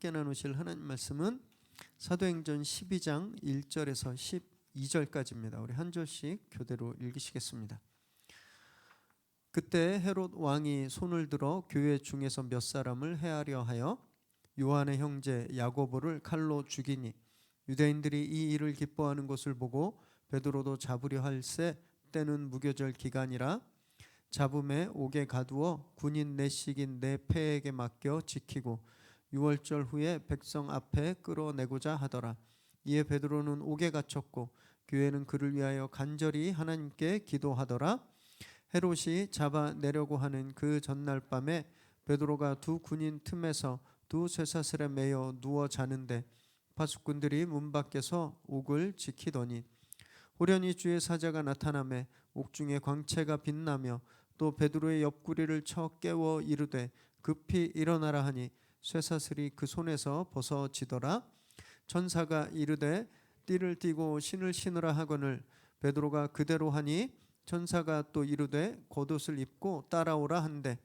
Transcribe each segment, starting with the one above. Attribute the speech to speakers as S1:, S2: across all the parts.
S1: 함께 나누실 하나님 말씀은 사도행전 12장 1절에서 12절까지입니다. 우리 한 절씩 교대로 읽으시겠습니다. 그때 헤롯 왕이 손을 들어 교회 중에서 몇 사람을 해하려 하여 요한의 형제 야고보를 칼로 죽이니 유대인들이 이 일을 기뻐하는 것을 보고 베드로도 잡으려 할새 때는 무교절 기간이라 잡음에 옥에 가두어 군인 내식인 네 패에게 맡겨 지키고 유월절 후에 백성 앞에 끌어내고자 하더라. 이에 베드로는 옥에 갇혔고 교회는 그를 위하여 간절히 하나님께 기도하더라. 헤롯이 잡아내려고 하는 그 전날 밤에 베드로가 두 군인 틈에서 두 쇠사슬에 매여 누워 자는데 파수꾼들이 문 밖에서 옥을 지키더니 호련히 주의 사자가 나타나매 옥중에 광채가 빛나며 또 베드로의 옆구리를 쳐 깨워 이르되 급히 일어나라 하니 쇠사슬이 그 손에서 벗어지더라. 천사가 이르되 띠를 띠고 신을 신으라 하거늘 베드로가 그대로 하니 천사가 또 이르되 겉옷을 입고 따라오라 한대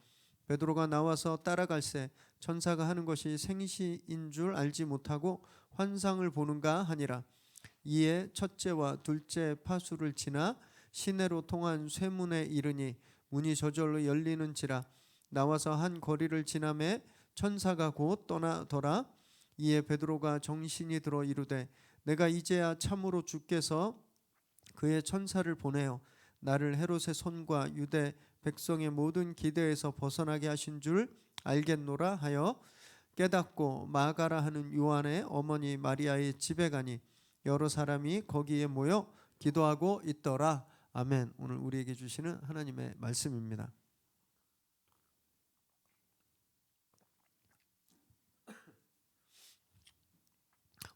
S1: 베드로가 나와서 따라갈새 천사가 하는 것이 생시인 줄 알지 못하고 환상을 보는가 하니라. 이에 첫째와 둘째 파수를 지나 시내로 통한 쇠문에 이르니 문이 저절로 열리는지라. 나와서 한 거리를 지나매 천사가 곧 떠나더라. 이에 베드로가 정신이 들어 이르되 내가 이제야 참으로 주께서 그의 천사를 보내어 나를 헤롯의 손과 유대 백성의 모든 기대에서 벗어나게 하신 줄 알겠노라 하여 깨닫고 마가라 하는 요한의 어머니 마리아의 집에 가니 여러 사람이 거기에 모여 기도하고 있더라. 아멘. 오늘 우리에게 주시는 하나님의 말씀입니다.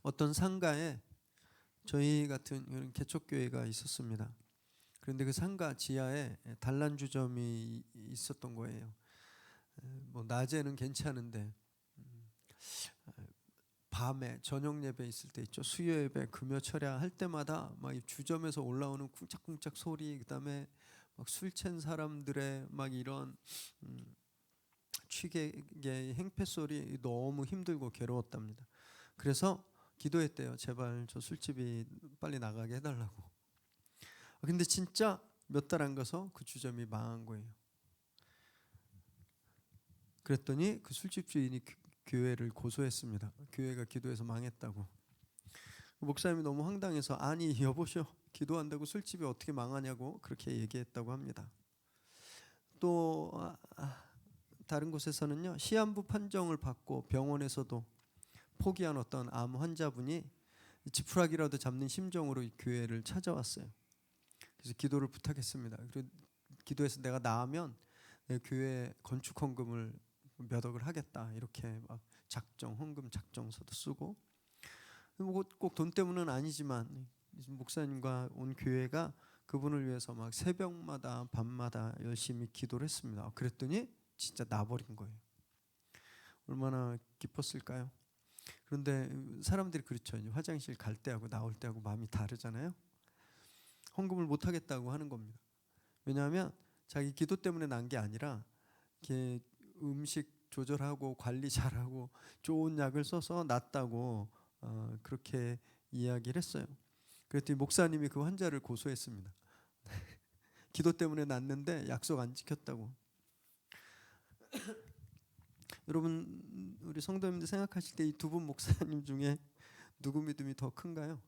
S1: 어떤 상가에 저희 같은 이런 개척교회가 있었습니다. 그런데 그 상가 지하에 단란주점이 있었던 거예요. 뭐 낮에는 괜찮은데 밤에 저녁 예배 있을 때 있죠. 수요 예배, 금요 철야 할 때마다 막 주점에서 올라오는 쿵짝쿵짝 소리, 그다음에 막 술 취한 사람들의 막 이런 취객의 행패 소리 너무 힘들고 괴로웠답니다. 그래서 기도했대요. 제발 저 술집이 빨리 나가게 해달라고. 근데 진짜 몇 달 안 가서 그 주점이 망한 거예요. 그랬더니 그 술집 주인이 교회를 고소했습니다. 교회가 기도해서 망했다고. 목사님이 너무 황당해서 아니 여보셔 기도한다고 술집이 어떻게 망하냐고 그렇게 얘기했다고 합니다. 또 다른 곳에서는요, 시한부 판정을 받고 병원에서도 포기한 어떤 암 환자분이 지푸라기라도 잡는 심정으로 교회를 찾아왔어요. 그래서 기도를 부탁했습니다. 그리고 기도해서 내가 나으면 내 교회 건축 헌금을 몇 억을 하겠다 이렇게 막 헌금 작정서도 쓰고 꼭 돈 때문은 아니지만 목사님과 온 교회가 그분을 위해서 막 새벽마다 밤마다 열심히 기도를 했습니다. 그랬더니 진짜 나버린 거예요. 얼마나 기뻤을까요? 그런데 사람들이 그렇죠. 화장실 갈 때하고 나올 때하고 마음이 다르잖아요. 헌금을 못 하겠다고 하는 겁니다. 왜냐하면 자기 기도 때문에 난 게 아니라 이렇게 음식 조절하고 관리 잘하고 좋은 약을 써서 낫다고 그렇게 이야기를 했어요. 그랬더니 목사님이 그 환자를 고소했습니다. 기도 때문에 낫는데 약속 안 지켰다고. 여러분 우리 성도님들 생각하실 때 이 두 분 목사님 중에 누구 믿음이 더 큰가요?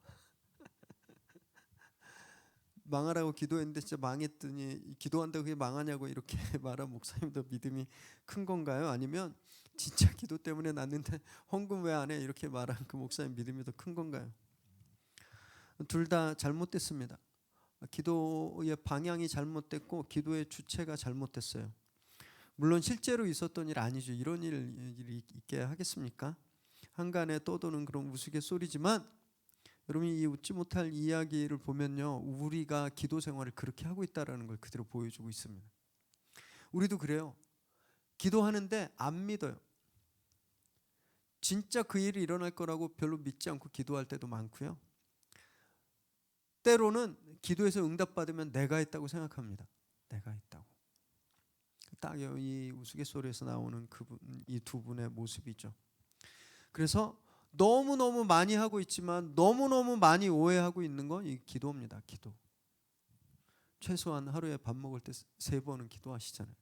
S1: 망하라고 기도했는데 진짜 망했더니 기도한다고 그게 망하냐고 이렇게 말한 목사님 더 믿음이 큰 건가요? 아니면 진짜 기도 때문에 났는데 헌금 왜 안 해? 이렇게 말한 그 목사님 믿음이 더 큰 건가요? 둘 다 잘못됐습니다. 기도의 방향이 잘못됐고 기도의 주체가 잘못됐어요. 물론 실제로 있었던 일 아니죠. 이런 일이 있게 하겠습니까? 한간에 떠도는 그런 우스갯소리지만 여러분이 이 웃지 못할 이야기를 보면요, 우리가 기도 생활을 그렇게 하고 있다는 걸 그대로 보여주고 있습니다. 우리도 그래요. 기도하는데 안 믿어요. 진짜 그 일이 일어날 거라고 별로 믿지 않고 기도할 때도 많고요. 때로는 기도해서 응답받으면 내가 했다고 생각합니다. 내가 했다고. 딱 이 우스갯소리에서 나오는 이 두 분의 모습이죠. 그래서 너무너무 많이 하고 있지만 너무너무 많이 오해하고 있는 건 이 기도입니다. 기도. 최소한 하루에 밥 먹을 때 3번은 기도하시잖아요.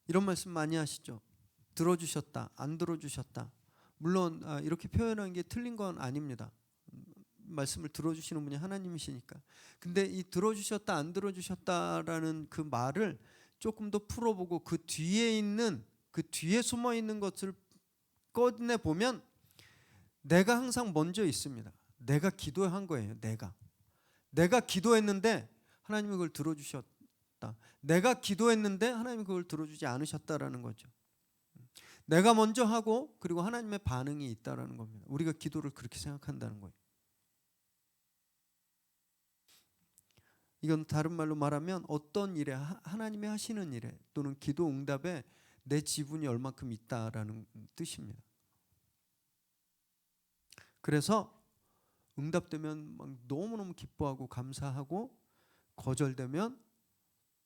S1: 이런 말씀 많이 하시죠. 들어주셨다, 안 들어주셨다. 물론 이렇게 표현한 게 틀린 건 아닙니다. 말씀을 들어주시는 분이 하나님이시니까. 근데 이 들어주셨다, 안 들어주셨다라는 그 말을 조금 더 풀어보고 그 뒤에 있는, 그 뒤에 숨어 있는 것을 꺼내 보면 내가 항상 먼저 있습니다. 내가 기도한 거예요. 내가 기도했는데 하나님이 그걸 들어주셨다. 내가 기도했는데 하나님이 그걸 들어주지 않으셨다라는 거죠. 내가 먼저 하고 그리고 하나님의 반응이 있다라는 겁니다. 우리가 기도를 그렇게 생각한다는 거예요. 이건 다른 말로 말하면 어떤 일에, 하나님이 하시는 일에 또는 기도 응답에 내 지분이 얼마큼 있다라는 뜻입니다. 그래서 응답되면 막 너무너무 기뻐하고 감사하고 거절되면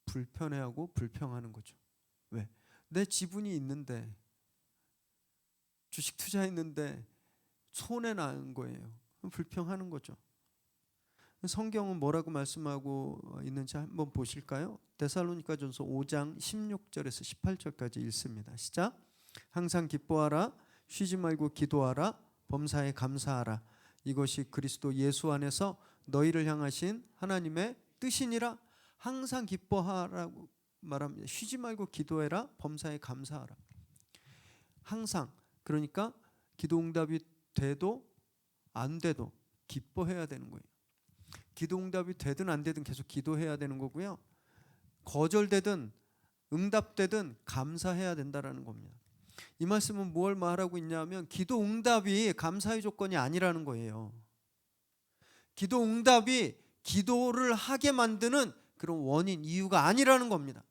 S1: 불편해하고 불평하는 거죠. 왜? 내 지분이 있는데, 주식 투자했는데 손해 난 거예요. 불평하는 거죠. 성경은 뭐라고 말씀하고 있는지 한번 보실까요? 데살로니가전서 5장 16절에서 18절까지 읽습니다. 시작. 항상 기뻐하라, 쉬지 말고 기도하라, 범사에 감사하라. 이것이 그리스도 예수 안에서 너희를 향하신 하나님의 뜻이니라. 항상 기뻐하라고 말합니다. 쉬지 말고 기도해라, 범사에 감사하라. 항상, 그러니까 기도 응답이 돼도 안 돼도 기뻐해야 되는 거예요. 기도 응답이 되든 안 되든 계속 기도해야 되는 거고요. 거절되든 응답되든 감사해야 된다라는 겁니다. 이 말씀은 뭘 말하고 있냐면 기도 응답이 감사의 조건이 아니라는 거예요. 기도 응답이 기도를 하게 만드는 그런 원인, 이유가 아니라는 겁니다.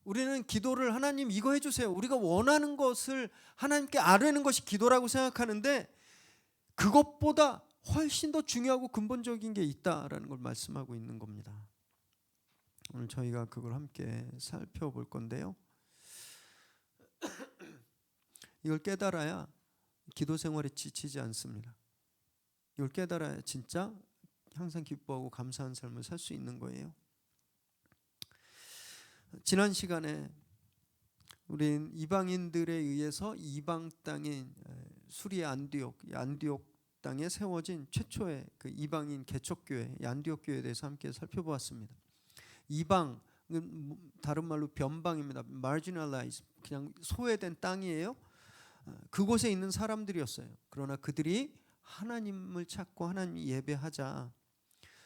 S1: 우리는 기도를 하나님 이거 해주세요. 우리가 원하는 것을 하나님께 아뢰는 것이 기도라고 생각하는데 그것보다 훨씬 더 중요하고 근본적인 게 있다라는 걸 말씀하고 있는 겁니다. 오늘 저희가 그걸 함께 살펴볼 건데요. 이걸 깨달아야 기도 생활에 지치지 않습니다. 이걸 깨달아야 진짜 항상 기뻐하고 감사한 삶을 살 수 있는 거예요. 지난 시간에 우린 이방인들에 의해서 이방 땅인 수리아 안디옥 땅에 세워진 최초의 그 이방인 개척교회 안디옥 교회에 대해서 함께 살펴보았습니다. 이방은 다른 말로 변방입니다. marginalized, 그냥 소외된 땅이에요. 그곳에 있는 사람들이었어요. 그러나 그들이 하나님을 찾고 하나님 예배하자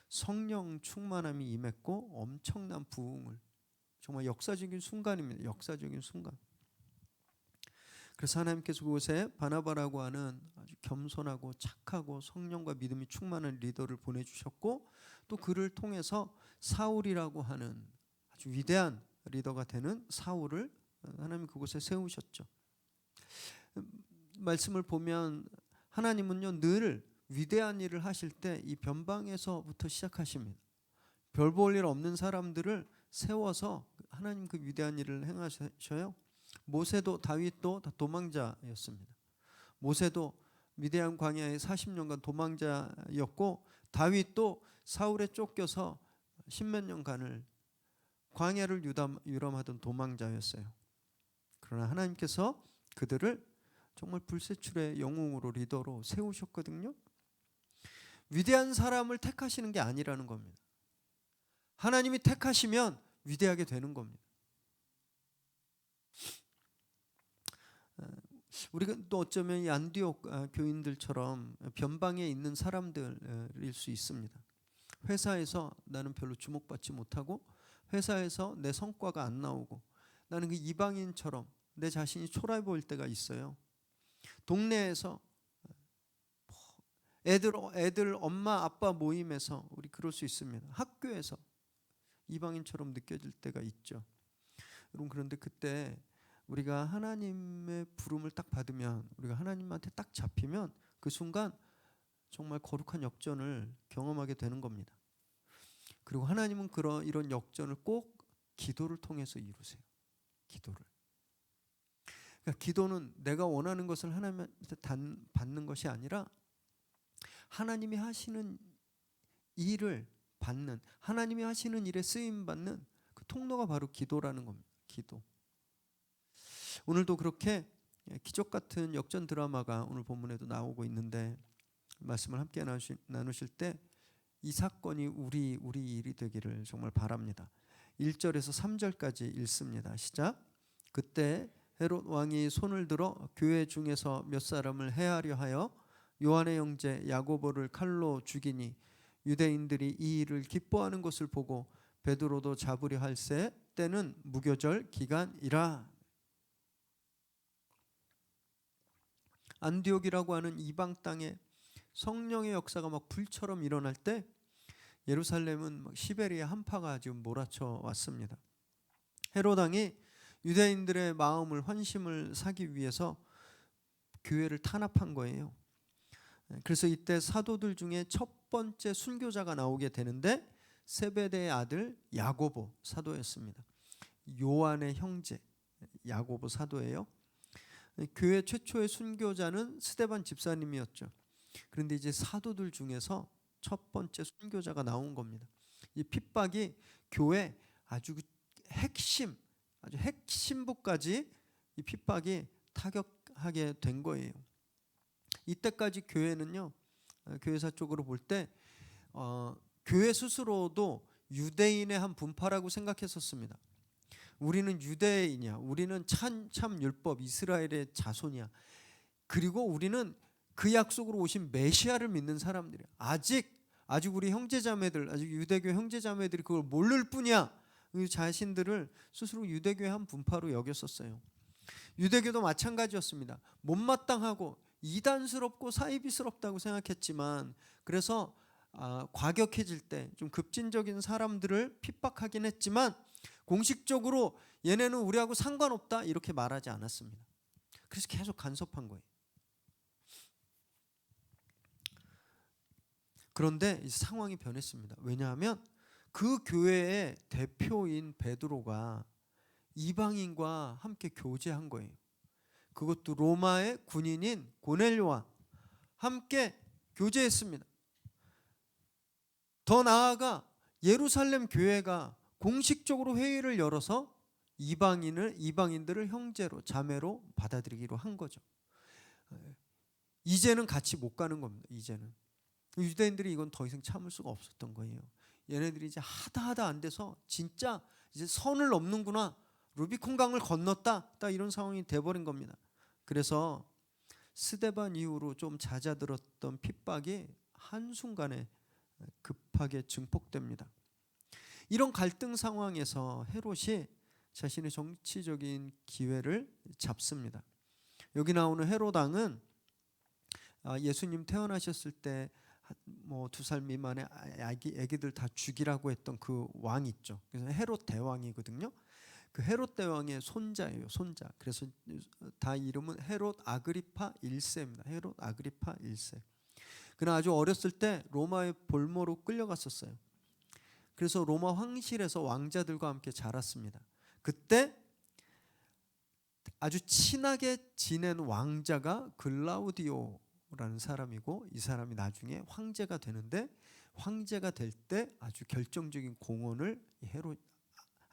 S1: 성령 충만함이 임했고 엄청난 부흥을, 정말 역사적인 순간입니다. 역사적인 순간. 그래서 하나님께서 그곳에 바나바라고 하는 아주 겸손하고 착하고 성령과 믿음이 충만한 리더를 보내주셨고 또 그를 통해서 사울이라고 하는 아주 위대한 리더가 되는 사울을 하나님 그곳에 세우셨죠. 말씀을 보면 하나님은요 늘 위대한 일을 하실 때 이 변방에서부터 시작하십니다. 별 볼 일 없는 사람들을 세워서 하나님 그 위대한 일을 행하셔요. 모세도 다윗도 다 도망자였습니다. 모세도 미디안 광야에 40년간 도망자였고 다윗도 사울에 쫓겨서 십몇 년간을 광야를 유람하던 도망자였어요. 그러나 하나님께서 그들을 정말 불세출의 영웅으로 리더로 세우셨거든요. 위대한 사람을 택하시는 게 아니라는 겁니다. 하나님이 택하시면 위대하게 되는 겁니다. 우리가 또 어쩌면 이 안디옥 교인들처럼 변방에 있는 사람들일 수 있습니다. 회사에서 나는 별로 주목받지 못하고 회사에서 내 성과가 안 나오고 나는 그 이방인처럼 내 자신이 초라해 보일 때가 있어요. 동네에서 애들 엄마 아빠 모임에서 우리 그럴 수 있습니다. 학교에서 이방인처럼 느껴질 때가 있죠. 여러분 그런데 그때 우리가 하나님의 부름을 딱 받으면 우리가 하나님한테 딱 잡히면 그 순간 정말 거룩한 역전을 경험하게 되는 겁니다. 그리고 하나님은 이런 역전을 꼭 기도를 통해서 이루세요. 기도를. 그러니까 기도는 내가 원하는 것을 하나님한테 받는 것이 아니라 하나님이 하시는 일을 받는, 하나님이 하시는 일에 쓰임 받는 그 통로가 바로 기도라는 겁니다. 기도. 오늘도 그렇게 기적 같은 역전 드라마가 오늘 본문에도 나오고 있는데, 말씀을 함께 나누실 때 이 사건이 우리 일이 되기를 정말 바랍니다. 1절에서 3절까지 읽습니다. 시작. 그때 헤롯 왕이 손을 들어 교회 중에서 몇 사람을 해하려 하여 요한의 형제 야고보를 칼로 죽이니 유대인들이 이 일을 기뻐하는 것을 보고 베드로도 잡으려 할새 때는 무교절 기간이라. 안디옥이라고 하는 이방 땅에 성령의 역사가 막 불처럼 일어날 때 예루살렘은 막 시베리아 한파가 지금 몰아쳐 왔습니다. 헤롯 왕이 유대인들의 마음을, 환심을 사기 위해서 교회를 탄압한 거예요. 그래서 이때 사도들 중에 첫 번째 순교자가 나오게 되는데 세베대의 아들 야고보 사도였습니다. 요한의 형제 야고보 사도예요. 교회 최초의 순교자는 스데반 집사님이었죠. 그런데 이제 사도들 중에서 첫 번째 순교자가 나온 겁니다. 이 핍박이 교회 아주 핵심부까지 이 핍박이 타격하게 된 거예요. 이때까지 교회는요, 교회사 쪽으로 볼 때 교회 스스로도 유대인의 한 분파라고 생각했었습니다. 우리는 유대인이야. 우리는 참 율법 이스라엘의 자손이야. 그리고 우리는 그 약속으로 오신 메시아를 믿는 사람들이야. 아직 우리 형제자매들, 아직 유대교 형제자매들이 그걸 모를 뿐이야. 자신들을 스스로 유대교의 한 분파로 여겼었어요. 유대교도 마찬가지였습니다. 못마땅하고 이단스럽고 사이비스럽다고 생각했지만, 그래서 과격해질 때 좀 급진적인 사람들을 핍박하긴 했지만 공식적으로 얘네는 우리하고 상관없다 이렇게 말하지 않았습니다. 그래서 계속 간섭한 거예요. 그런데 이 상황이 변했습니다. 왜냐하면 그 교회의 대표인 베드로가 이방인과 함께 교제한 거예요. 그것도 로마의 군인인 고넬료와 함께 교제했습니다. 더 나아가 예루살렘 교회가 공식적으로 회의를 열어서 이방인들을 형제로, 자매로 받아들이기로 한 거죠. 이제는 같이 못 가는 겁니다. 이제는 유대인들이 이건 더 이상 참을 수가 없었던 거예요. 얘네들이 이제 하다 안 돼서 진짜 이제 선을 넘는구나, 루비콘 강을 건넜다, 딱 이런 상황이 돼버린 겁니다. 그래서 스데반 이후로 좀 잦아들었던 핍박이 한순간에 급하게 증폭됩니다. 이런 갈등 상황에서 헤롯이 자신의 정치적인 기회를 잡습니다. 여기 나오는 헤롯 왕은 예수님 태어나셨을 때 뭐 2살 미만의 아기들 다 죽이라고 했던 그 왕 있죠. 그래서 헤롯 대왕이거든요. 그 헤롯 대왕의 손자예요. 손자. 그래서 다 이름은 헤롯 아그리파 1세입니다. 헤롯 아그리파 1세. 그는 아주 어렸을 때 로마의 볼모로 끌려갔었어요. 그래서 로마 황실에서 왕자들과 함께 자랐습니다. 그때 아주 친하게 지낸 왕자가 글라우디오라는 사람이고, 이 사람이 나중에 황제가 되는데, 황제가 될 때 아주 결정적인 공헌을 헤롯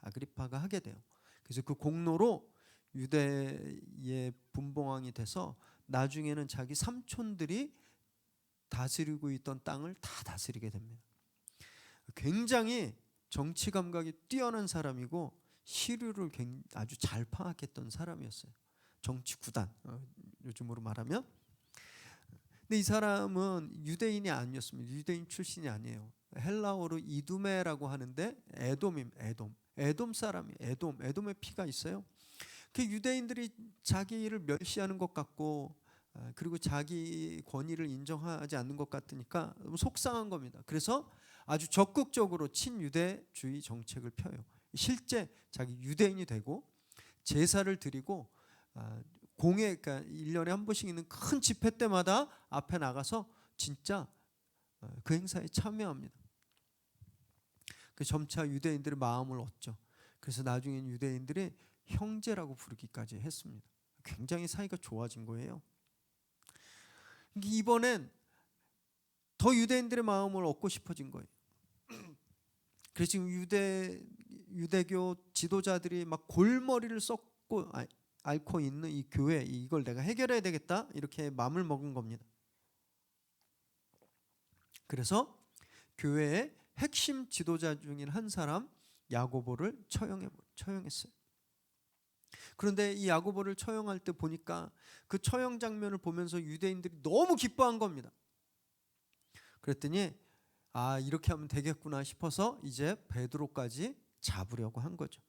S1: 아그리파가 하게 돼요. 그래서 그 공로로 유대의 분봉왕이 돼서 나중에는 자기 삼촌들이 다스리고 있던 땅을 다 다스리게 됩니다. 굉장히 정치 감각이 뛰어난 사람이고 시류를 아주 잘 파악했던 사람이었어요. 정치 구단, 요즘으로 말하면. 근데 이 사람은 유대인이 아니었습니다. 유대인 출신이 아니에요. 헬라어로 이두메라고 하는데 에돔 사람이, 에돔의 피가 있어요. 그 유대인들이 자기를 멸시하는 것 같고, 그리고 자기 권위를 인정하지 않는 것 같으니까 너무 속상한 겁니다. 그래서 아주 적극적으로 친유대주의 정책을 펴요. 실제 자기 유대인이 되고 제사를 드리고 그러니까 1년에 한 번씩 있는 큰 집회 때마다 앞에 나가서 진짜 그 행사에 참여합니다. 그 점차 유대인들의 마음을 얻죠. 그래서 나중에 유대인들이 형제라고 부르기까지 했습니다. 굉장히 사이가 좋아진 거예요. 이번엔 더 유대인들의 마음을 얻고 싶어진 거예요. 그래서 지금 유대교 지도자들이 막 골머리를 앓고 있는 이 교회, 이걸 내가 해결해야 되겠다 이렇게 마음을 먹은 겁니다. 그래서 교회의 핵심 지도자 중인 한 사람 야고보를 처형했어요. 그런데 이 야고보를 처형할 때 보니까 그 처형 장면을 보면서 유대인들이 너무 기뻐한 겁니다. 그랬더니 이렇게 하면 되겠구나 싶어서 이제 베드로까지 잡으려고 한 거죠.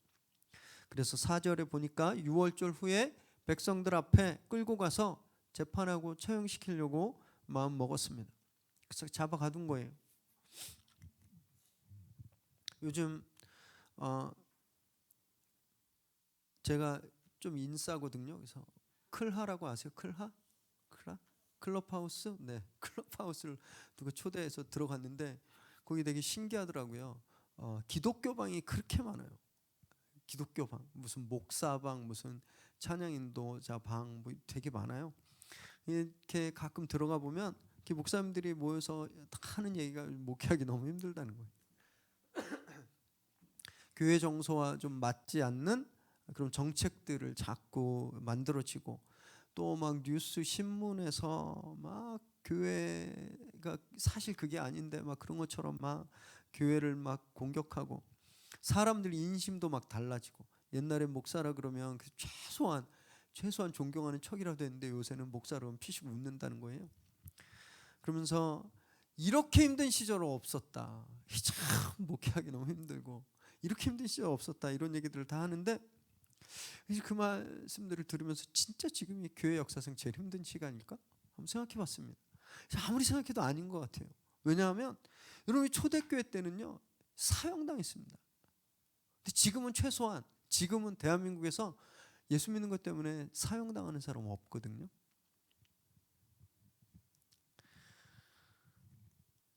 S1: 그래서 4절에 보니까 유월절 후에 백성들 앞에 끌고 가서 재판하고 처형시키려고 마음 먹었습니다. 그래서 잡아가둔 거예요. 요즘 제가 좀 인싸거든요. 그래서 클하라고 아세요? 클하? 클럽하우스? 네, 클럽하우스를 누가 초대해서 들어갔는데 거기 되게 신기하더라고요. 기독교방이 그렇게 많아요. 기독교방, 무슨 목사방, 무슨 찬양 인도자 방, 뭐 되게 많아요. 이렇게 가끔 들어가 보면 이렇게 목사님들이 모여서 하는 얘기가 목회하기 너무 힘들다는 거예요. 교회 정서와 좀 맞지 않는 그런 정책들을 자꾸 만들어지고 또 막 뉴스 신문에서 막 교회가 사실 그게 아닌데 막 그런 것처럼 막 교회를 막 공격하고 사람들 인심도 막 달라지고 옛날에 목사라 그러면 최소한 존경하는 척이라도 했는데 요새는 목사라면 피식 웃는다는 거예요. 그러면서 이렇게 힘든 시절은 없었다. 참 목회하기 너무 힘들고 이렇게 힘든 시절 없었다 이런 얘기들을 다 하는데 그 말씀들을 들으면서 진짜 지금이 교회 역사상 제일 힘든 시간일까? 한번 생각해 봤습니다. 아무리 생각해도 아닌 것 같아요. 왜냐하면 여러분이 초대교회 때는요 사형당했습니다. 근데 지금은 대한민국에서 예수 믿는 것 때문에 사형당하는 사람 없거든요.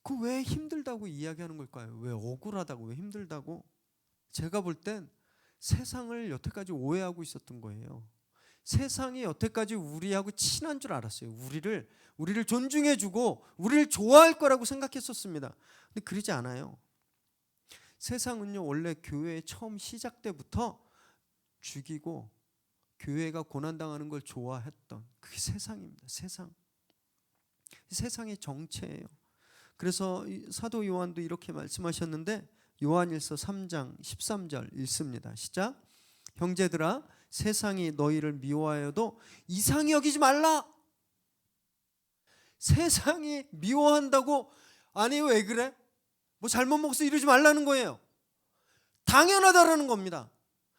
S1: 그 왜 힘들다고 이야기하는 걸까요? 왜 억울하다고, 왜 힘들다고? 제가 볼 땐 세상을 여태까지 오해하고 있었던 거예요. 세상이 여태까지 우리하고 친한 줄 알았어요. 우리를 존중해주고 우리를 좋아할 거라고 생각했었습니다. 근데 그러지 않아요. 세상은요 원래 교회 처음 시작 때부터 죽이고 교회가 고난당하는 걸 좋아했던 그게 세상입니다. 세상의 정체예요. 그래서 사도 요한도 이렇게 말씀하셨는데 요한일서 3장 13절 읽습니다. 시작. 형제들아 세상이 너희를 미워하여도 이상히 여기지 말라. 세상이 미워한다고 아니 왜 그래? 뭐 잘못 먹어서 이러지 말라는 거예요. 당연하다라는 겁니다.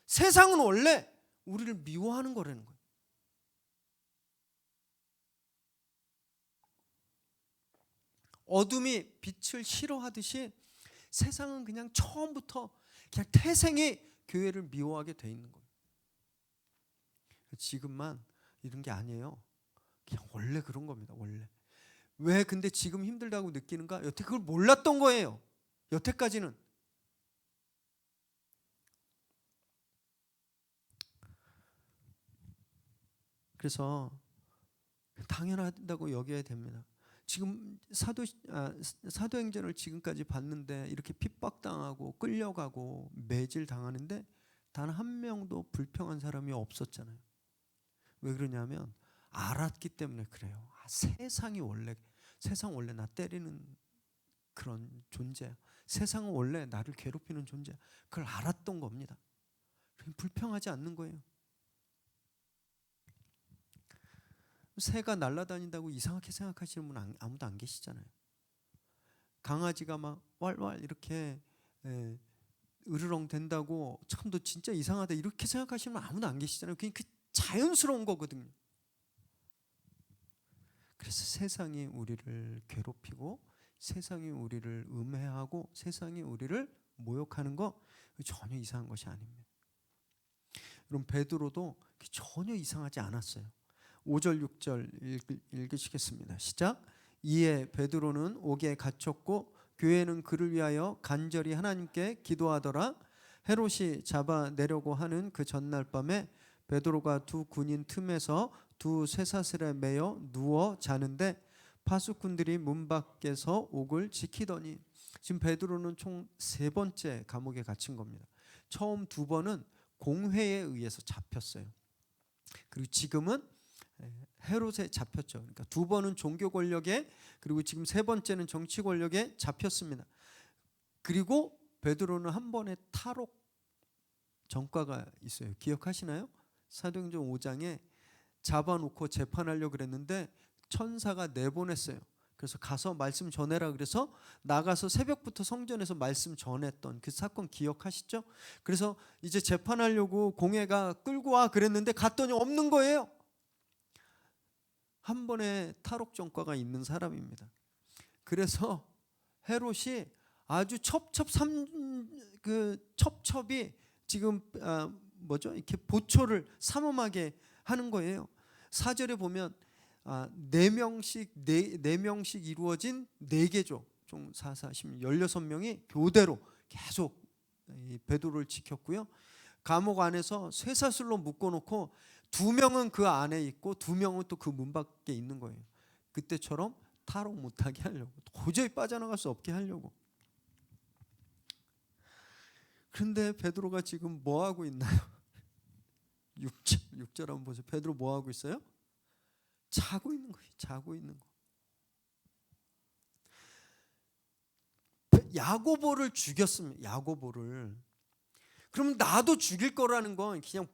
S1: 세상은 원래 우리를 미워하는 거라는 거예요. 어둠이 빛을 싫어하듯이 세상은 그냥 처음부터 그냥 태생이 교회를 미워하게 돼 있는 거예요. 지금만 이런 게 아니에요. 그냥 원래 그런 겁니다. 원래. 왜 근데 지금 힘들다고 느끼는가? 여태 그걸 몰랐던 거예요. 여태까지는. 그래서 당연하다고 여겨야 됩니다. 지금 사도행전을 지금까지 봤는데 이렇게 핍박당하고 끌려가고 매질당하는데 단 한 명도 불평한 사람이 없었잖아요. 왜 그러냐면 알았기 때문에 그래요. 세상 원래 나 때리는 그런 존재야. 세상은 원래 나를 괴롭히는 존재야. 그걸 알았던 겁니다. 불평하지 않는 거예요. 새가 날아다닌다고 이상하게 생각하시는 분 아무도 안 계시잖아요. 강아지가 막 왈왈 이렇게 으르렁 된다고 참 너 진짜 이상하다 이렇게 생각하시는 분 아무도 안 계시잖아요. 그게 자연스러운 거거든요. 그래서 세상이 우리를 괴롭히고 세상이 우리를 음해하고 세상이 우리를 모욕하는 거 전혀 이상한 것이 아닙니다. 여러분 베드로도 전혀 이상하지 않았어요. 5절 6절 읽으시겠습니다. 시작. 이에 베드로는 옥에 갇혔고 교회는 그를 위하여 간절히 하나님께 기도하더라. 헤롯이 잡아내려고 하는 그 전날 밤에 베드로가 두 군인 틈에서 두 쇠사슬에 매여 누워 자는데 파수꾼들이 문 밖에서 옥을 지키더니, 지금 베드로는 총 3번째 감옥에 갇힌 겁니다. 처음 2번은 공회에 의해서 잡혔어요. 그리고 지금은 헤롯에 잡혔죠. 그러니까 2번은 종교 권력에, 그리고 지금 3번째는 정치 권력에 잡혔습니다. 그리고 베드로는 한 번의 탈옥 전과가 있어요. 기억하시나요? 사도행전 5장에 잡아놓고 재판하려고 그랬는데 천사가 내보냈어요. 그래서 가서 말씀 전해라 그래서 나가서 새벽부터 성전에서 말씀 전했던 그 사건 기억하시죠? 그래서 이제 재판하려고 공회가 끌고 와 그랬는데 갔더니 없는 거예요. 한 번의 탈옥 전과가 있는 사람입니다. 그래서 헤롯이 아주 첩첩이 지금 이렇게 보초를 삼엄하게 하는 거예요. 4절에 보면 4명씩 이루어진 4개조, 총 4, 4, 16명이 교대로 계속 베드로를 지켰고요. 감옥 안에서 쇠사슬로 묶어놓고 2명은 그 안에 있고 2명은 또 그 문 밖에 있는 거예요. 그때처럼 탈옥 못하게 하려고, 도저히 빠져나갈 수 없게 하려고. 그런데 베드로가 지금 뭐 하고 있나요? 6절 한번 보세요. 베드로 뭐 하고 있어요? 자고 있는 거예요. 자고 있는 거. 야고보를 죽였습니다. 야고보를. 그럼 나도 죽일 거라는 건 그냥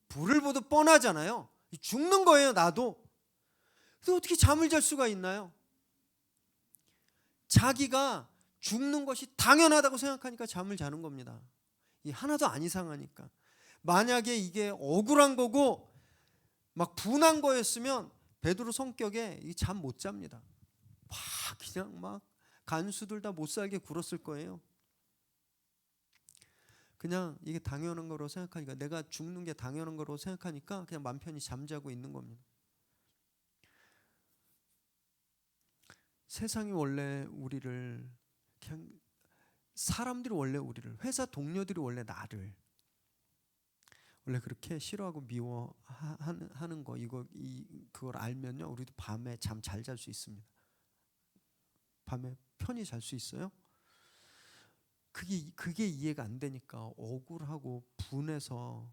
S1: 불을 보듯 뻔하잖아요. 죽는 거예요, 나도. 근데 어떻게 잠을 잘 수가 있나요? 자기가 죽는 것이 당연하다고 생각하니까 잠을 자는 겁니다. 하나도 안 이상하니까. 만약에 이게 억울한 거고 막 분한 거였으면 베드로 성격에 잠 못 잡니다. 그냥 막 간수들 다 못 살게 굴었을 거예요. 그냥 이게 당연한 거로 생각하니까, 내가 죽는 게 당연한 거로 생각하니까 그냥 맘 편히 잠자고 있는 겁니다. 세상이 원래 우리를, 그냥 사람들이 원래 우리를, 회사 동료들이 원래 나를 원래 그렇게 싫어하고 미워하는 거, 그걸 알면요, 우리도 밤에 잠 잘 잘 수 있습니다. 밤에 편히 잘 수 있어요. 그게 이해가 안 되니까 억울하고 분해서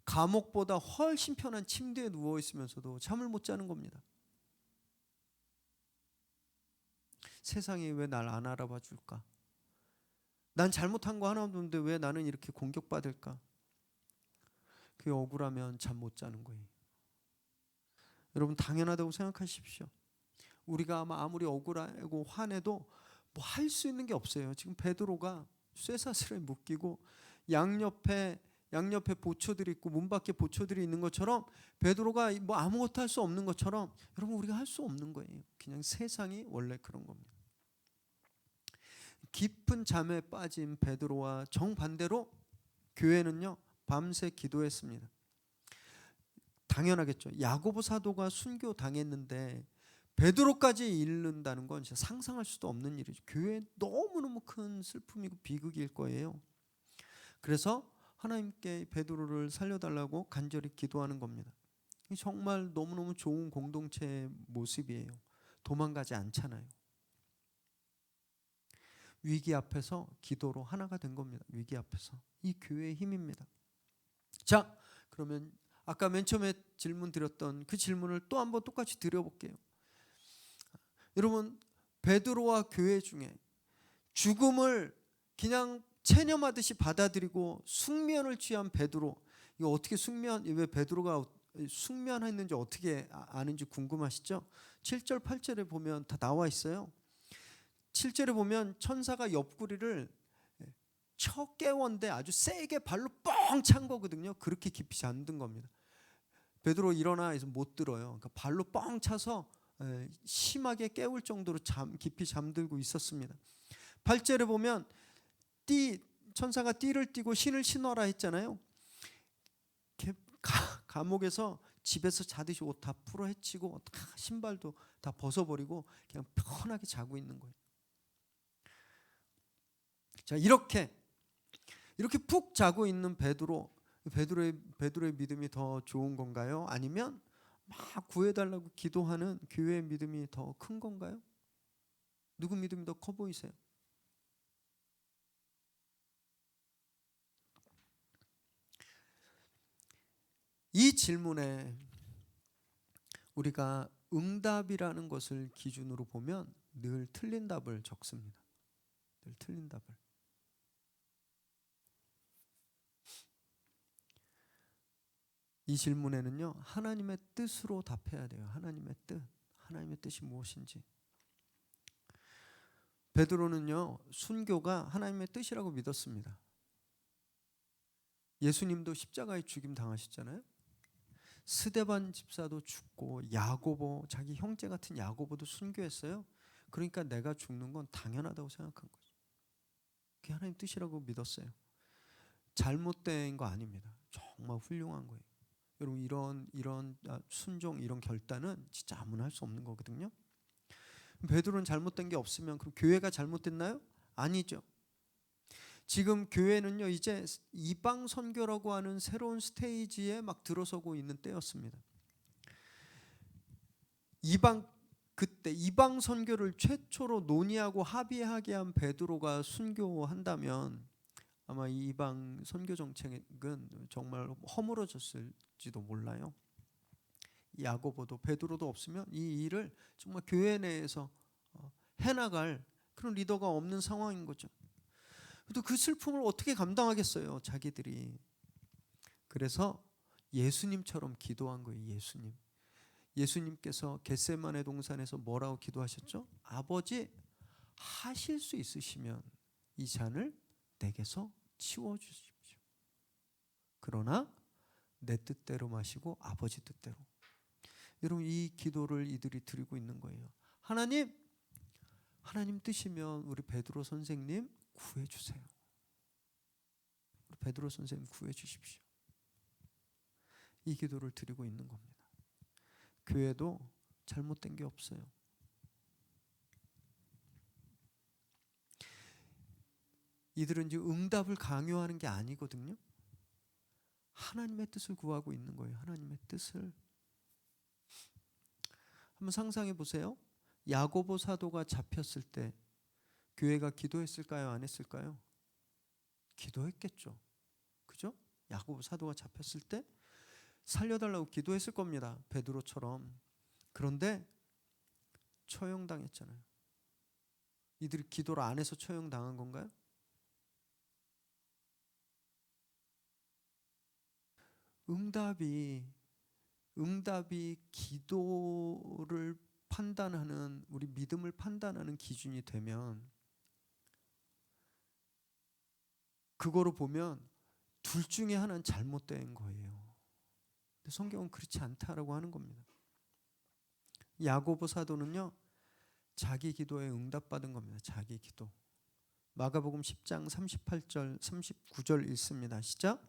S1: 감옥보다 훨씬 편한 침대에 누워 있으면서도 잠을 못 자는 겁니다. 세상이 왜 날 안 알아봐 줄까? 난 잘못한 거 하나도 없는데 왜 나는 이렇게 공격받을까? 그게 억울하면 잠 못 자는 거예요. 여러분, 당연하다고 생각하십시오. 우리가 아무리 억울하고 화내도 뭐 할 수 있는 게 없어요. 지금 베드로가 쇠사슬에 묶이고 양옆에 보초들이 있고 문 밖에 보초들이 있는 것처럼, 베드로가 뭐 아무것도 할 수 없는 것처럼 여러분, 우리가 할 수 없는 거예요. 그냥 세상이 원래 그런 겁니다. 깊은 잠에 빠진 베드로와 정반대로 교회는요, 밤새 기도했습니다. 당연하겠죠. 야고보 사도가 순교 당했는데 베드로까지 이른다는 건 진짜 상상할 수도 없는 일이죠. 교회에 너무너무 큰 슬픔이고 비극일 거예요. 그래서 하나님께 베드로를 살려달라고 간절히 기도하는 겁니다. 정말 너무너무 좋은 공동체의 모습이에요. 도망가지 않잖아요. 위기 앞에서 기도로 하나가 된 겁니다. 위기 앞에서. 이 교회의 힘입니다. 자, 그러면 아까 맨 처음에 질문 드렸던 그 질문을 또 한번 똑같이 드려볼게요. 여러분, 베드로와 교회 중에 죽음을 그냥 체념하듯이 받아들이고 숙면을 취한 베드로, 이거 어떻게 왜 베드로가 숙면했는지 어떻게 아는지 궁금하시죠? 7절 8절에 보면 다 나와 있어요. 7절에 보면 천사가 옆구리를 쳐 깨웠는데 아주 세게 발로 뻥 찬 거거든요. 그렇게 깊이 잠든 겁니다. 베드로 일어나 해서 못 들어요. 그러니까 발로 뻥 차서 심하게 깨울 정도로 깊이 잠들고 있었습니다. 8절에 보면 천사가 띠를 띠고 신을 신어라 했잖아요. 감옥에서 집에서 자듯이 옷 다 풀어 헤치고 신발도 다 벗어버리고 그냥 편하게 자고 있는 거예요. 자, 이렇게 이렇게 푹 자고 있는 베드로의 믿음이 더 좋은 건가요? 아니면 막 구해달라고 기도하는 교회의 믿음이 더 큰 건가요? 누구 믿음이 더 커 보이세요? 이 질문에 우리가 응답이라는 것을 기준으로 보면 늘 틀린 답을 적습니다. 늘 틀린 답을. 이 질문에는요, 하나님의 뜻으로 답해야 돼요. 하나님의 뜻. 하나님의 뜻이 무엇인지. 베드로는요, 순교가 하나님의 뜻이라고 믿었습니다. 예수님도 십자가에 죽임 당하셨잖아요. 스데반 집사도 죽고 야고보, 자기 형제 같은 야고보도 순교했어요. 그러니까 내가 죽는 건 당연하다고 생각한 거죠. 그게 하나님 뜻이라고 믿었어요. 잘못된 거 아닙니다. 정말 훌륭한 거예요. 여러분 이런 순종, 이런 결단은 진짜 아무나 할 수 없는 거거든요. 베드로는 잘못된 게 없으면 그럼 교회가 잘못됐나요? 아니죠. 지금 교회는요, 이제 이방 선교라고 하는 새로운 스테이지에 막 들어서고 있는 때였습니다. 그때 이방 선교를 최초로 논의하고 합의하게 한 베드로가 순교한다면 아마 이 이방 선교 정책은 정말 허물어졌을지도 몰라요. 야고보도 베드로도 없으면 이 일을 정말 교회 내에서 해나갈 그런 리더가 없는 상황인 거죠. 또 그 슬픔을 어떻게 감당하겠어요, 자기들이. 그래서 예수님처럼 기도한 거예요. 예수님께서 겟세마네 동산에서 뭐라고 기도하셨죠? 아버지, 하실 수 있으시면 이 잔을 내게서 치워주십시오. 그러나 내 뜻대로 마시고 아버지 뜻대로. 여러분, 이 기도를 이들이 드리고 있는 거예요. 하나님 뜻이면 우리 베드로 선생님 구해주세요. 우리 베드로 선생님 구해주십시오. 이 기도를 드리고 있는 겁니다. 교회도 잘못된 게 없어요. 이들은 이제 응답을 강요하는 게 아니거든요. 하나님의 뜻을 구하고 있는 거예요. 하나님의 뜻을. 한번 상상해 보세요. 야고보 사도가 잡혔을 때 교회가 기도했을까요? 안 했을까요? 기도했겠죠. 그죠? 야고보 사도가 잡혔을 때 살려달라고 기도했을 겁니다. 베드로처럼. 그런데 처형당했잖아요. 이들이 기도를 안 해서 처형당한 건가요? 응답이 기도를 판단하는, 우리 믿음을 판단하는 기준이 되면 그거로 보면 둘 중에 하나는 잘못된 거예요. 근데 성경은 그렇지 않다라고 하는 겁니다. 야고보 사도는요, 자기 기도에 응답받은 겁니다. 자기 기도. 마가복음 10장 38절 39절 읽습니다. 시작.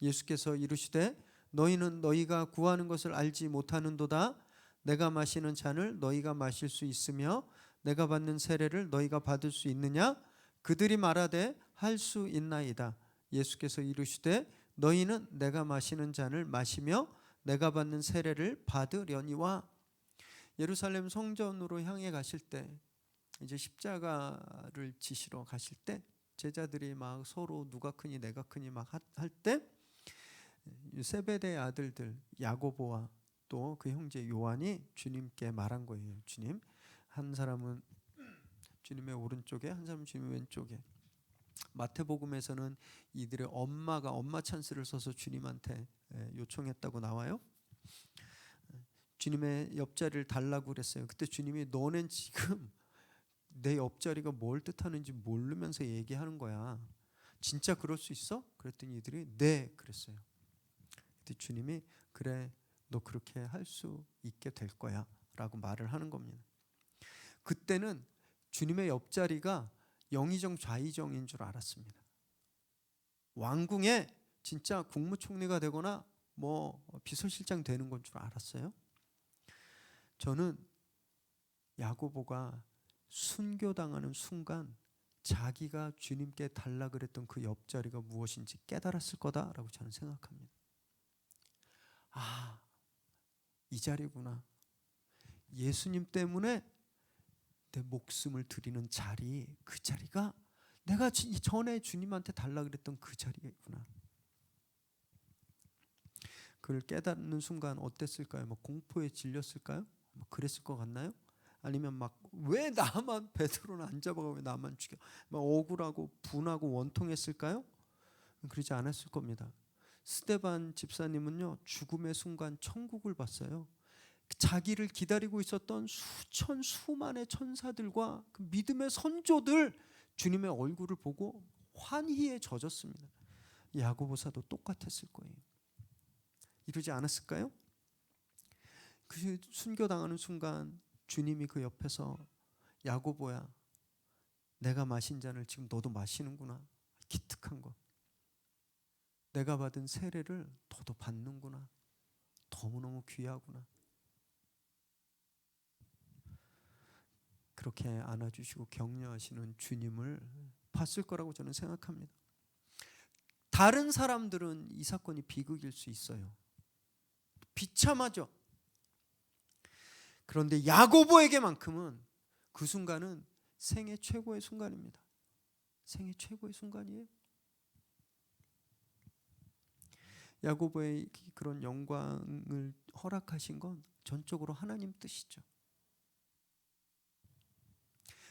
S1: 예수께서 이르시되 너희는 너희가 구하는 것을 알지 못하는도다. 내가 마시는 잔을 너희가 마실 수 있으며 내가 받는 세례를 너희가 받을 수 있느냐? 그들이 말하되 할 수 있나이다. 예수께서 이르시되 너희는 내가 마시는 잔을 마시며 내가 받는 세례를 받으려니와. 예루살렘 성전으로 향해 가실 때, 이제 십자가를 지시러 가실 때 제자들이 막 서로 누가 크니 내가 크니 막 할 때 세베대의 아들들 야고보와 또 그 형제 요한이 주님께 말한 거예요. 주님, 한 사람은 주님의 오른쪽에, 한 사람은 주님의 왼쪽에. 마태복음에서는 이들의 엄마가 엄마 찬스를 써서 주님한테 요청했다고 나와요. 주님의 옆자리를 달라고 그랬어요. 그때 주님이 너는 지금 내 옆자리가 뭘 뜻하는지 모르면서 얘기하는 거야. 진짜 그럴 수 있어? 그랬더니 이들이 네 그랬어요. 그때 주님이 그래, 너 그렇게 할 수 있게 될 거야 라고 말을 하는 겁니다. 그때는 주님의 옆자리가 영의정 좌의정인 줄 알았습니다. 왕궁에 진짜 국무총리가 되거나 뭐 비서실장 되는 건 줄 알았어요. 저는 야고보가 순교당하는 순간 자기가 주님께 달라 그랬던 그 옆자리가 무엇인지 깨달았을 거다라고 저는 생각합니다. 아, 이 자리구나. 예수님 때문에 내 목숨을 드리는 자리, 그 자리가 내가 전에 주님한테 달라 그랬던 그 자리구나. 그걸 깨닫는 순간 어땠을까요? 뭐 공포에 질렸을까요? 뭐 그랬을 것 같나요? 아니면 막 왜 나만, 베드로는 안 잡아가 왜 나만 죽여? 막 억울하고 분하고 원통했을까요? 그러지 않았을 겁니다. 스데반 집사님은요, 죽음의 순간 천국을 봤어요. 자기를 기다리고 있었던 수천 수만의 천사들과 그 믿음의 선조들, 주님의 얼굴을 보고 환희에 젖었습니다. 야고보사도 똑같았을 거예요. 이러지 않았을까요? 그 순교당하는 순간 주님이 그 옆에서 야고보야, 내가 마신 잔을 지금 너도 마시는구나. 기특한 것. 내가 받은 세례를 너도 받는구나. 너무너무 귀하구나. 그렇게 안아주시고 격려하시는 주님을 봤을 거라고 저는 생각합니다. 다른 사람들은 이 사건이 비극일 수 있어요. 비참하죠. 그런데 야고보에게만큼은 그 순간은 생애 최고의 순간입니다. 생애 최고의 순간이에요. 야고보의 그런 영광을 허락하신 건 전적으로 하나님 뜻이죠.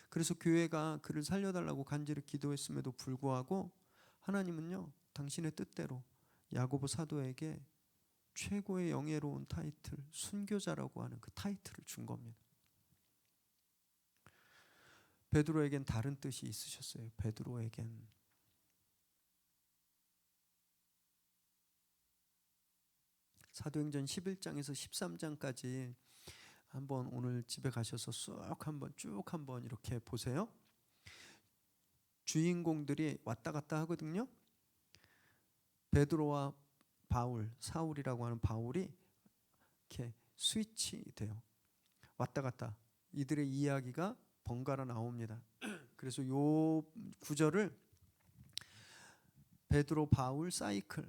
S1: 그래서 교회가 그를 살려달라고 간절히 기도했음에도 불구하고 하나님은요, 당신의 뜻대로 야고보 사도에게 최고의 영예로운 타이틀, 순교자라고 하는 그 타이틀을 준 겁니다. 베드로에겐 다른 뜻이 있으셨어요. 베드로에겐 사도행전 11장에서 13장까지 한번 오늘 집에 가셔서 쭉 한번 이렇게 보세요. 주인공들이 왔다 갔다 하거든요. 베드로와 바울, 사울이라고 하는 바울이 이렇게 스위치 돼요. 왔다 갔다. 이들의 이야기가 번갈아 나옵니다. 그래서 요 구절을 베드로 바울 사이클,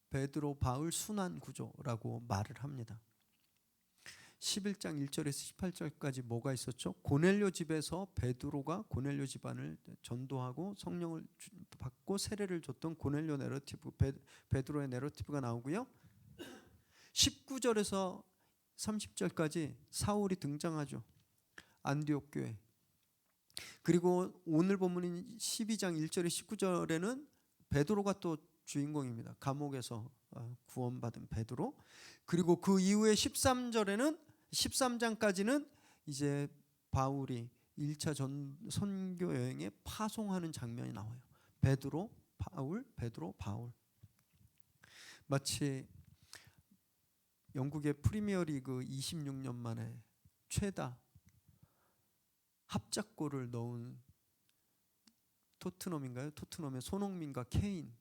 S1: 베드로 바울 순환 구조라고 말을 합니다. 11장 1절에서 18절까지 뭐가 있었죠? 고넬료 집에서 베드로가 고넬료 집안을 전도하고 성령을 받고 세례를 줬던 고넬료 내러티브, 베드로의 내러티브가 나오고요. 19절에서 30절까지 사울이 등장하죠. 안디옥 교회. 그리고 오늘 본문인 12장 1절에 19절에는 베드로가 또 주인공입니다. 감옥에서 구원받은 베드로. 그리고 그 이후에 13장까지는 이제 바울이 1차 선교 여행에 파송하는 장면이 나와요. 베드로, 바울, 베드로, 바울. 마치 영국의 프리미어리그 26년 만에 최다 합작골을 넣은 토트넘인가요? 토트넘의 손흥민과 케인.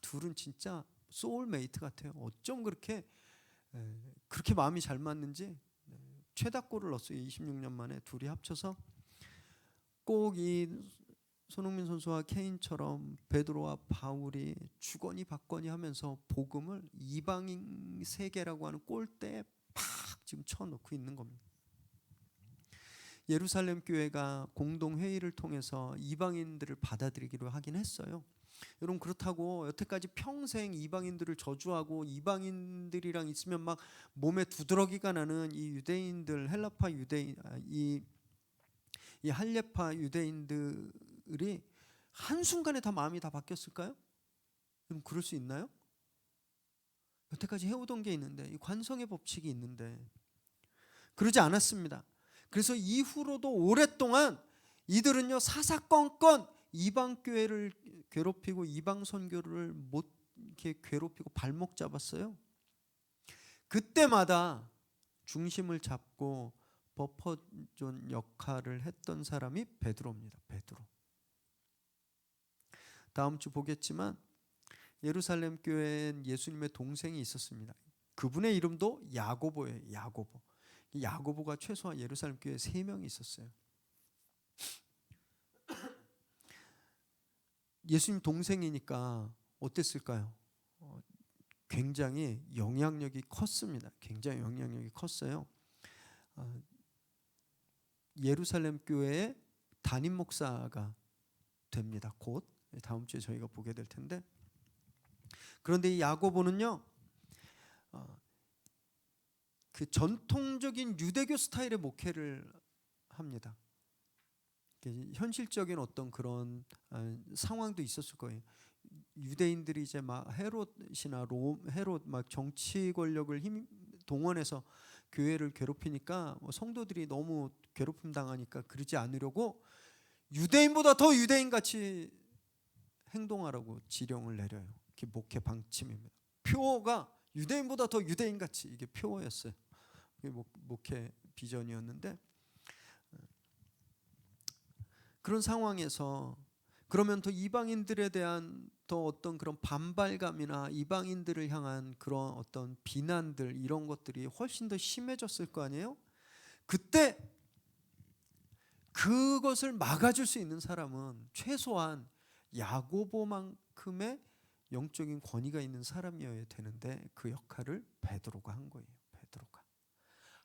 S1: 둘은 진짜 소울메이트 같아요. 어쩜 그렇게 마음이 잘 맞는지. 최다골을 넣었어요. 26년 만에 둘이 합쳐서. 꼭 이 손흥민 선수와 케인처럼 베드로와 바울이 주거니 받거니 하면서 복음을 이방인 세계라고 하는 골대에 팍 지금 쳐놓고 있는 겁니다. 예루살렘 교회가 공동 회의를 통해서 이방인들을 받아들이기로 하긴 했어요. 여러분, 그렇다고 여태까지 평생 이방인들을 저주하고 이방인들이랑 있으면 막 몸에 두드러기가 나는 이 유대인들, 헬라파 유대인, 이 할례파 유대인들이 한순간에 다 마음이 다 바뀌었을까요? 그럼 그럴 수 있나요? 여태까지 해오던 게 있는데, 이 관성의 법칙이 있는데 그러지 않았습니다. 그래서 이후로도 오랫동안 이들은요, 사사건건 이방 교회를 괴롭히고 이방 선교를 못 이렇게 괴롭히고 발목 잡았어요. 그때마다 중심을 잡고 버퍼존 역할을 했던 사람이 베드로입니다. 베드로. 다음 주 보겠지만 예루살렘 교회엔 예수님의 동생이 있었습니다. 그분의 이름도 야고보예요. 야고보. 야고보가 최소한 예루살렘 교회에 3명이 있었어요. 예수님 동생이니까 어땠을까요? 굉장히 영향력이 컸습니다. 굉장히 영향력이 컸어요. 예루살렘 교회의 담임 목사가 됩니다. 곧 다음 주에 저희가 보게 될 텐데, 그런데 이 야고보는요, 그 전통적인 유대교 스타일의 목회를 합니다. 현실적인 어떤 그런 상황도 있었을 거예요. 유대인들이 이제 막 헤롯이나 헤롯 막 정치 권력을 동원해서 교회를 괴롭히니까 성도들이 너무 괴롭힘 당하니까 그러지 않으려고 유대인보다 더 유대인 같이 행동하라고 지령을 내려요. 그게 목회 방침입니다. 표어가 유대인보다 더 유대인 같이, 이게 표어였어요. 이게 목회 비전이었는데, 그런 상황에서 그러면 더 이방인들에 대한 더 어떤 그런 반발감이나 이방인들을 향한 그런 어떤 비난들, 이런 것들이 훨씬 더 심해졌을 거 아니에요? 그때 그것을 막아줄 수 있는 사람은 최소한 야고보만큼의 영적인 권위가 있는 사람이어야 되는데, 그 역할을 베드로가 한 거예요. 베드로가.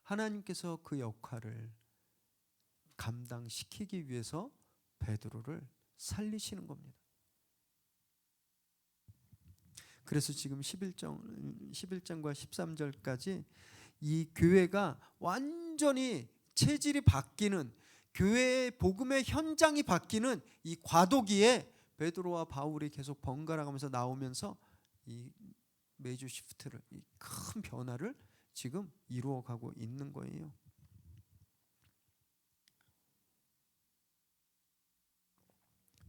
S1: 하나님께서 그 역할을 감당시키기 위해서 베드로를 살리시는 겁니다. 그래서 지금 11장과 13절까지 이 교회가 완전히 체질이 바뀌는, 교회의 복음의 현장이 바뀌는 이 과도기에 베드로와 바울이 계속 번갈아가면서 나오면서 이 메이저 시프트를, 이 큰 변화를 지금 이루어가고 있는 거예요.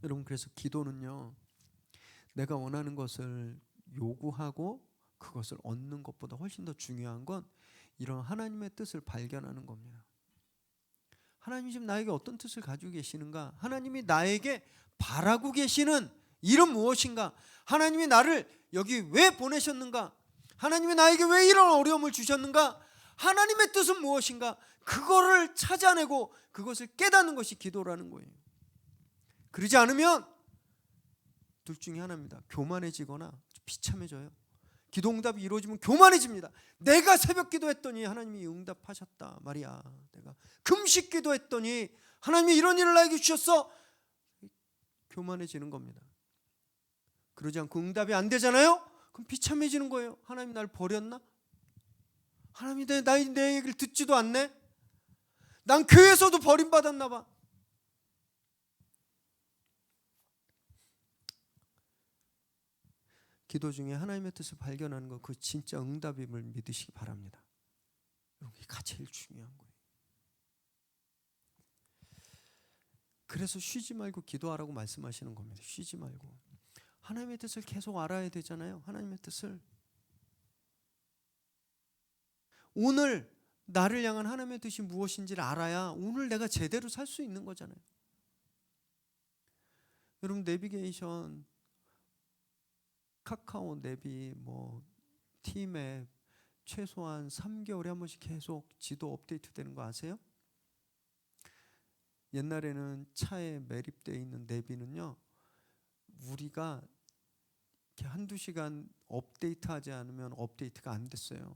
S1: 여러분, 그래서 기도는요, 내가 원하는 것을 요구하고 그것을 얻는 것보다 훨씬 더 중요한 건 이런 하나님의 뜻을 발견하는 겁니다. 하나님이 지금 나에게 어떤 뜻을 가지고 계시는가? 하나님이 나에게 바라고 계시는 일은 무엇인가? 하나님이 나를 여기 왜 보내셨는가? 하나님이 나에게 왜 이런 어려움을 주셨는가? 하나님의 뜻은 무엇인가? 그거를 찾아내고 그것을 깨닫는 것이 기도라는 거예요. 그러지 않으면 둘 중에 하나입니다. 교만해지거나 비참해져요. 기도 응답이 이루어지면 교만해집니다. 내가 새벽 기도했더니 하나님이 응답하셨다 말이야. 내가 금식 기도했더니 하나님이 이런 일을 나에게 주셨어. 교만해지는 겁니다. 그러지 않고 응답이 안 되잖아요. 그럼 비참해지는 거예요. 하나님이 나를 버렸나? 하나님이 내 얘기를 듣지도 않네. 난 교회에서도 버림받았나 봐. 기도 중에 하나님의 뜻을 발견하는 것, 그 진짜 응답임을 믿으시기 바랍니다. 여기가 제일 중요한 거예요. 그래서 쉬지 말고 기도하라고 말씀하시는 겁니다. 쉬지 말고. 하나님의 뜻을 계속 알아야 되잖아요. 하나님의 뜻을. 오늘 나를 향한 하나님의 뜻이 무엇인지를 알아야 오늘 내가 제대로 살 수 있는 거잖아요. 여러분, 내비게이션, 카카오 내비, 팀에 최소한 3개월에 한 번씩 계속 지도 업데이트 되는 거 아세요? 옛날에는 차에 매립되어 있는 내비는요, 우리가 이렇게 한두 시간 업데이트하지 않으면 업데이트가 안 됐어요.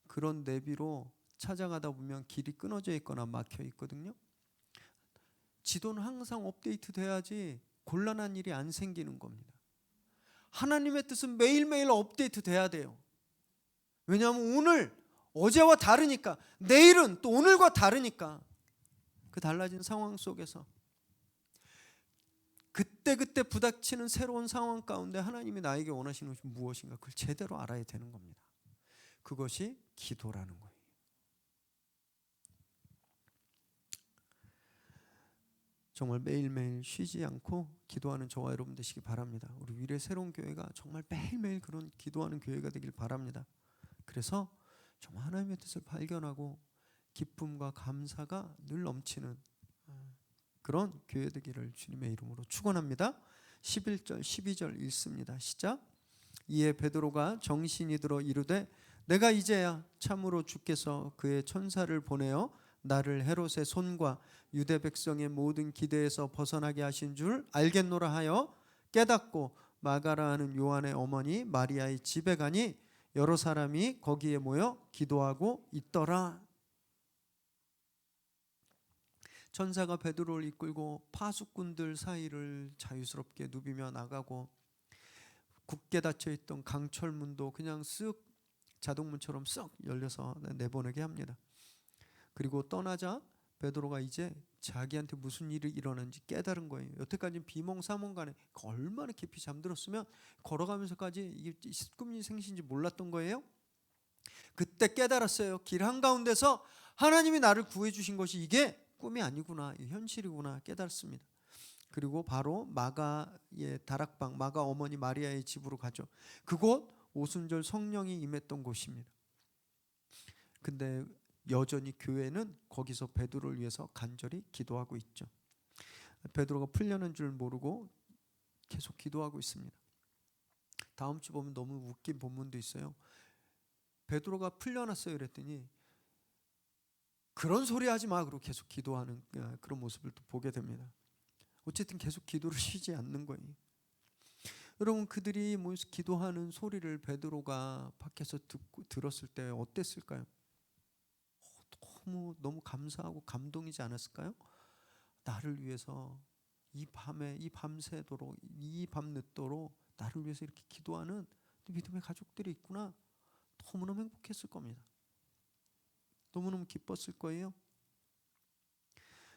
S1: 그런 내비로 찾아가다 보면 길이 끊어져 있거나 막혀 있거든요. 지도는 항상 업데이트 돼야지 곤란한 일이 안 생기는 겁니다. 하나님의 뜻은 매일매일 업데이트 돼야 돼요. 왜냐하면 오늘 어제와 다르니까, 내일은 또 오늘과 다르니까, 그 달라진 상황 속에서 그때그때 부닥치는 새로운 상황 가운데 하나님이 나에게 원하시는 것이 무엇인가, 그걸 제대로 알아야 되는 겁니다. 그것이 기도라는 거예요. 정말 매일매일 쉬지 않고 기도하는 저와 여러분 되시기 바랍니다. 우리 위례 새로운 교회가 정말 매일매일 그런 기도하는 교회가 되길 바랍니다. 그래서 정말 하나님의 뜻을 발견하고 기쁨과 감사가 늘 넘치는 그런 교회 되기를 주님의 이름으로 축원합니다. 11절 12절 읽습니다. 시작. 이에 베드로가 정신이 들어 이르되 내가 이제야 참으로 주께서 그의 천사를 보내어 나를 헤롯의 손과 유대 백성의 모든 기대에서 벗어나게 하신 줄 알겠노라 하여 깨닫고 마가라 하는 요한의 어머니 마리아의 집에 가니 여러 사람이 거기에 모여 기도하고 있더라. 천사가 베드로를 이끌고 파수꾼들 사이를 자유스럽게 누비며 나가고 굳게 닫혀있던 강철문도 그냥 쓱 자동문처럼 쓱 열려서 내보내게 합니다. 그리고 떠나자 베드로가 이제 자기한테 무슨 일이 일어난지 깨달은 거예요. 여태까지는 비몽사몽간에 얼마나 깊이 잠들었으면 걸어가면서까지 이게 꿈이 생신지 몰랐던 거예요. 그때 깨달았어요. 길 한가운데서 하나님이 나를 구해 주신 것이 이게 꿈이 아니구나, 현실이구나 깨달습니다. 그리고 바로 마가의 다락방, 마가 어머니 마리아의 집으로 가죠. 그곳 오순절 성령이 임했던 곳입니다. 근데 여전히 교회는 거기서 베드로를 위해서 간절히 기도하고 있죠. 베드로가 풀려는 줄 모르고 계속 기도하고 있습니다. 다음 주 보면 너무 웃긴 본문도 있어요. 베드로가 풀려났어요 그랬더니 그런 소리 하지 마 그러고 계속 기도하는 그런 모습을 또 보게 됩니다. 어쨌든 계속 기도를 쉬지 않는 거예요. 여러분, 그들이 모여서 기도하는 소리를 베드로가 밖에서 들었을 때 어땠을까요? 너무 감사하고 감동이지 않았을까요? 나를 위해서 이 밤에, 이 밤새도록, 이 밤늦도록 나를 위해서 이렇게 기도하는 믿음의 가족들이 있구나. 너무너무 행복했을 겁니다. 너무너무 기뻤을 거예요.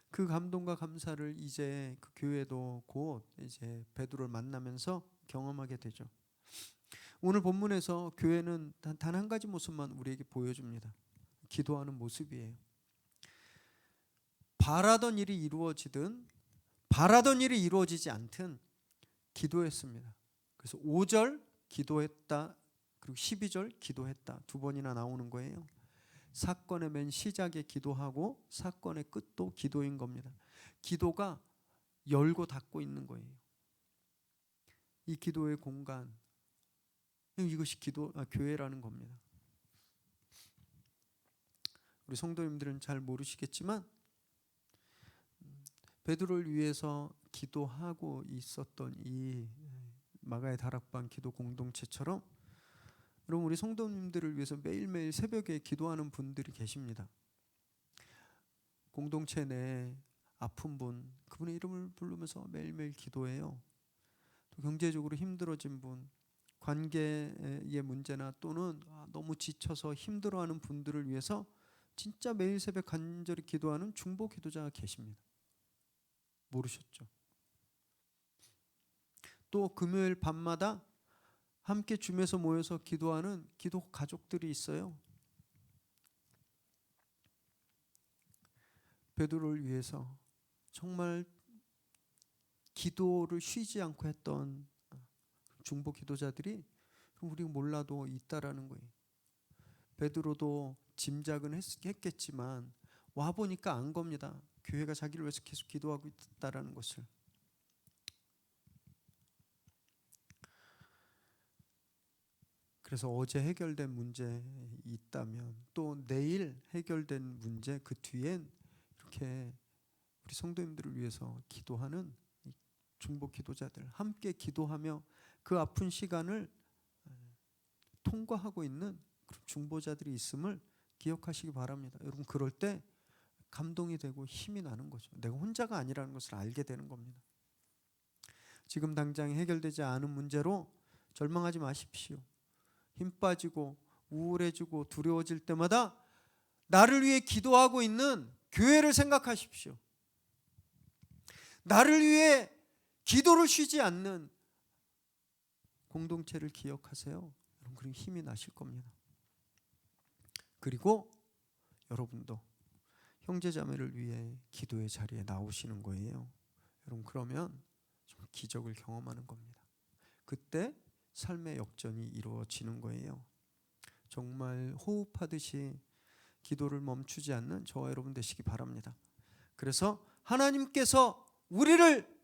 S1: 그 감동과 감사를 이제 그 교회도 곧 이제 베드로를 만나면서 경험하게 되죠. 오늘 본문에서 교회는 단 한 가지 모습만 우리에게 보여줍니다. 기도하는 모습이에요. 바라던 일이 이루어지든 바라던 일이 이루어지지 않든 기도했습니다. 그래서 5절 기도했다, 그리고 12절 기도했다, 두 번이나 나오는 거예요. 사건의 맨 시작에 기도하고 사건의 끝도 기도인 겁니다. 기도가 열고 닫고 있는 거예요. 이 기도의 공간, 이것이 교회라는 겁니다. 우리 성도님들은 잘 모르시겠지만 베드로를 위해서 기도하고 있었던 이 마가의 다락방 기도 공동체처럼 여러분, 우리 성도님들을 위해서 매일매일 새벽에 기도하는 분들이 계십니다. 공동체 내에 아픈 분, 그분의 이름을 부르면서 매일매일 기도해요. 또 경제적으로 힘들어진 분, 관계의 문제나 또는 너무 지쳐서 힘들어하는 분들을 위해서 진짜 매일 새벽 간절히 기도하는 중보 기도자가 계십니다. 모르셨죠? 또 금요일 밤마다 함께 줌에서 모여서 기도하는 기도 가족들이 있어요. 베드로를 위해서 정말 기도를 쉬지 않고 했던 중보 기도자들이 우리가 몰라도 있다라는 거예요. 베드로도 짐작은 했겠지만 와 보니까 안 겁니다. 교회가 자기를 위해서 계속 기도하고 있다라는 것을. 그래서 어제 해결된 문제 있다면 또 내일 해결된 문제 그 뒤엔 이렇게 우리 성도님들을 위해서 기도하는 중보 기도자들, 함께 기도하며 그 아픈 시간을 통과하고 있는 그런 중보자들이 있음을 기억하시기 바랍니다. 여러분, 그럴 때 감동이 되고 힘이 나는 거죠. 내가 혼자가 아니라는 것을 알게 되는 겁니다. 지금 당장 해결되지 않은 문제로 절망하지 마십시오. 힘 빠지고 우울해지고 두려워질 때마다 나를 위해 기도하고 있는 교회를 생각하십시오. 나를 위해 기도를 쉬지 않는 공동체를 기억하세요. 여러분, 그럼 힘이 나실 겁니다. 그리고 여러분도 형제자매를 위해 기도의 자리에 나오시는 거예요. 여러분, 그러면 정말 기적을 경험하는 겁니다. 그때 삶의 역전이 이루어지는 거예요. 정말 호흡하듯이 기도를 멈추지 않는 저와 여러분 되시기 바랍니다. 그래서 하나님께서 우리를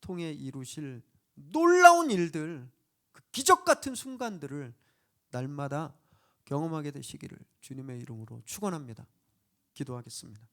S1: 통해 이루실 놀라운 일들, 그 기적 같은 순간들을 날마다 경험하게 되시기를 주님의 이름으로 축원합니다. 기도하겠습니다.